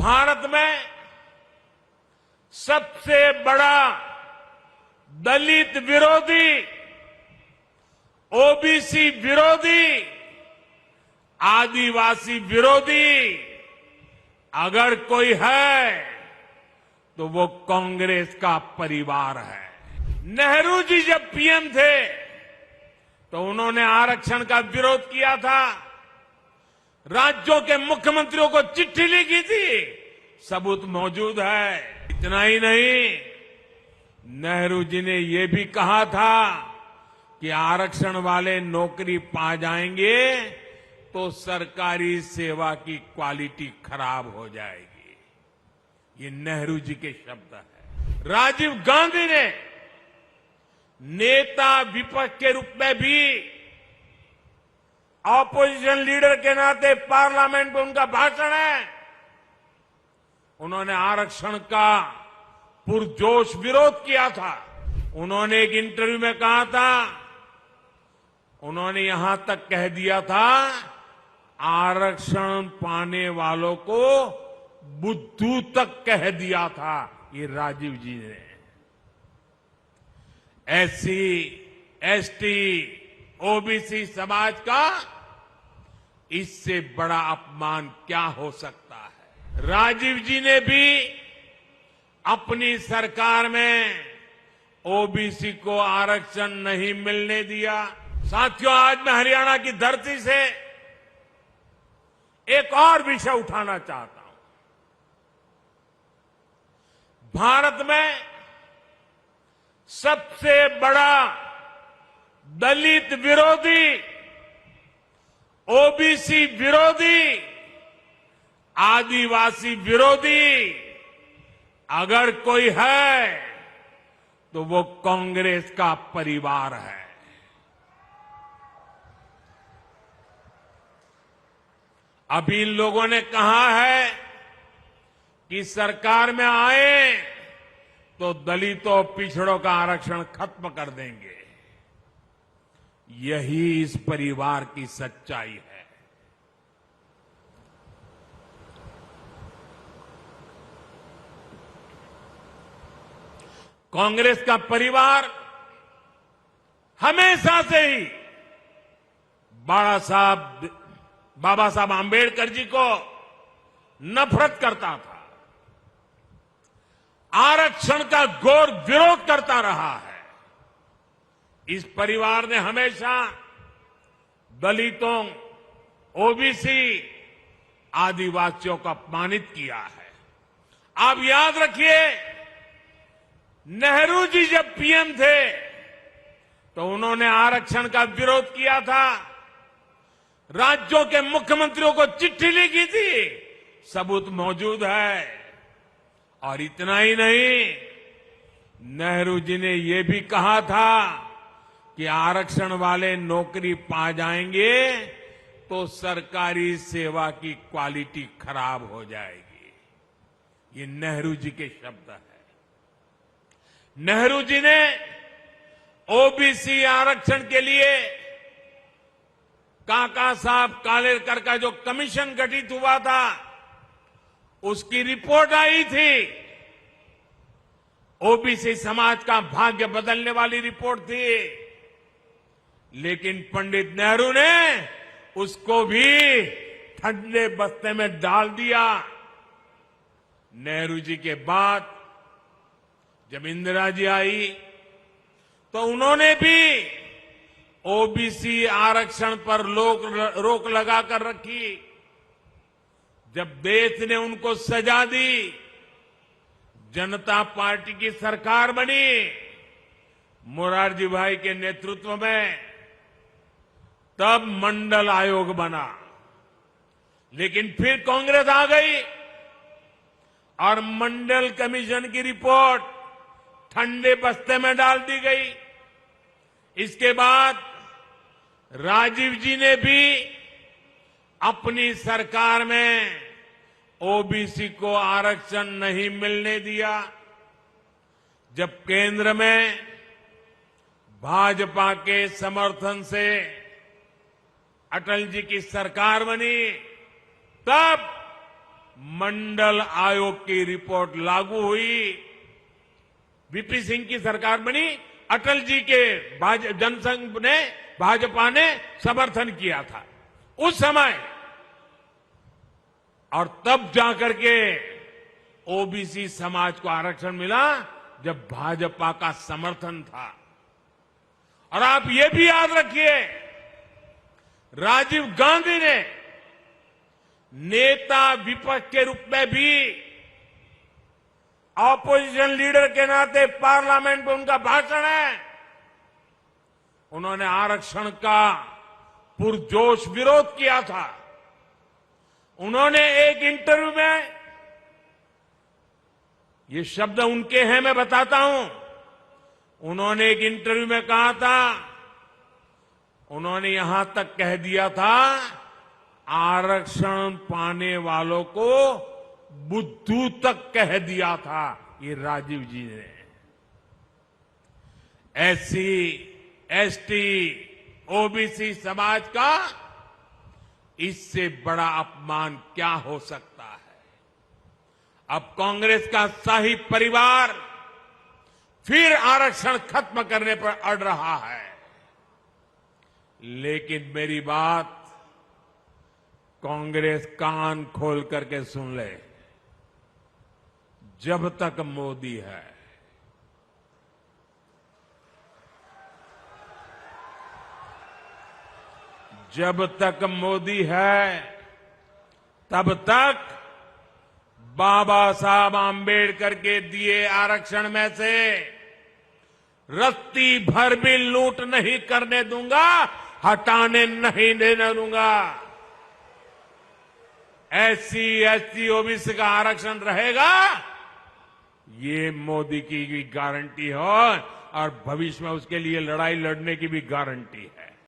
भारत में सबसे बड़ा दलित विरोधी, ओबीसी विरोधी, आदिवासी विरोधी अगर कोई है तो वो कांग्रेस का परिवार है। नेहरू जी जब पीएम थे तो उन्होंने आरक्षण का विरोध किया था, राज्यों के मुख्यमंत्रियों को चिट्ठी लिखी थी, सबूत मौजूद है। इतना ही नहीं, नेहरू जी ने यह भी कहा था कि आरक्षण वाले नौकरी पा जाएंगे तो सरकारी सेवा की क्वालिटी खराब हो जाएगी। ये नेहरू जी के शब्द हैं। राजीव गांधी ने नेता विपक्ष के रूप में भी, ऑपोजिशन लीडर के नाते पार्लियामेंट में उनका भाषण है, उन्होंने आरक्षण का पुरजोश विरोध किया था। उन्होंने एक इंटरव्यू में कहा था, उन्होंने यहां तक कह दिया था, आरक्षण पाने वालों को बुद्धू तक कह दिया था। ये राजीव जी ने एससी, एसटी, ओबीसी समाज का इससे बड़ा अपमान क्या हो सकता है। राजीव जी ने भी अपनी सरकार में ओबीसी को आरक्षण नहीं मिलने दिया। साथियों, आज मैं हरियाणा की धरती से एक और विषय उठाना चाहता हूं। भारत में सबसे बड़ा दलित विरोधी, ओबीसी विरोधी, आदिवासी विरोधी अगर कोई है तो वो कांग्रेस का परिवार है। अभी इन लोगों ने कहा है कि सरकार में आए तो दलितों, पिछड़ों का आरक्षण खत्म कर देंगे। यही इस परिवार की सच्चाई है। कांग्रेस का परिवार हमेशा से ही बाबा साहब आंबेडकर जी को नफरत करता था, आरक्षण का घोर विरोध करता रहा है। इस परिवार ने हमेशा दलितों, ओबीसी, आदिवासियों को अपमानित किया है। आप याद रखिए, नेहरू जी जब पीएम थे तो उन्होंने आरक्षण का विरोध किया था, राज्यों के मुख्यमंत्रियों को चिट्ठी लिखी थी, सबूत मौजूद है। और इतना ही नहीं, नेहरू जी ने यह भी कहा था कि आरक्षण वाले नौकरी पा जाएंगे तो सरकारी सेवा की क्वालिटी खराब हो जाएगी। ये नेहरू जी के शब्द हैं। नेहरू जी ने ओबीसी आरक्षण के लिए काका साहब कालेलकर का जो कमीशन गठित हुआ था, उसकी रिपोर्ट आई थी। ओबीसी समाज का भाग्य बदलने वाली रिपोर्ट थी, लेकिन पंडित नेहरू ने उसको भी ठंडे बस्ते में डाल दिया। नेहरू जी के बाद जब इंदिरा जी आई तो उन्होंने भी ओबीसी आरक्षण पर रोक लगाकर रखी। जब देश ने उनको सजा दी, जनता पार्टी की सरकार बनी, मोरारजी भाई के नेतृत्व में, तब मंडल आयोग बना। लेकिन फिर कांग्रेस आ गई और मंडल कमीशन की रिपोर्ट ठंडे बस्ते में डाल दी गई। इसके बाद राजीव जी ने भी अपनी सरकार में ओबीसी को आरक्षण नहीं मिलने दिया। जब केंद्र में भाजपा के समर्थन से अटल जी की सरकार बनी, तब मंडल आयोग की रिपोर्ट लागू हुई। वीपी सिंह की सरकार बनी, अटल जी के जनसंघ ने, भाजपा ने समर्थन किया था उस समय, और तब जाकर के ओबीसी समाज को आरक्षण मिला जब भाजपा का समर्थन था। और आप ये भी याद रखिए, राजीव गांधी ने नेता विपक्ष के रूप में भी, ऑपोजिशन लीडर के नाते पार्लियामेंट में उनका भाषण है, उन्होंने आरक्षण का पुरजोश विरोध किया था। उन्होंने एक इंटरव्यू में, ये शब्द उनके हैं, मैं बताता हूं, उन्होंने एक इंटरव्यू में कहा था, उन्होंने यहां तक कह दिया था, आरक्षण पाने वालों को बुद्धू तक कह दिया था ये राजीव जी ने। एससी, एसटी, ओबीसी समाज का इससे बड़ा अपमान क्या हो सकता है। अब कांग्रेस का शाही परिवार फिर आरक्षण खत्म करने पर अड़ रहा है। लेकिन मेरी बात कांग्रेस कान खोल करके सुन ले, जब तक मोदी है, जब तक मोदी है, तब तक बाबा साहब आंबेडकर के दिए आरक्षण में से रत्ती भर भी लूट नहीं करने दूंगा, हटाने नहीं देने दूंगा। एससी, एसटी, ओबीसी का आरक्षण रहेगा, ये मोदी की भी गारंटी हो और भविष्य में उसके लिए लड़ाई लड़ने की भी गारंटी है।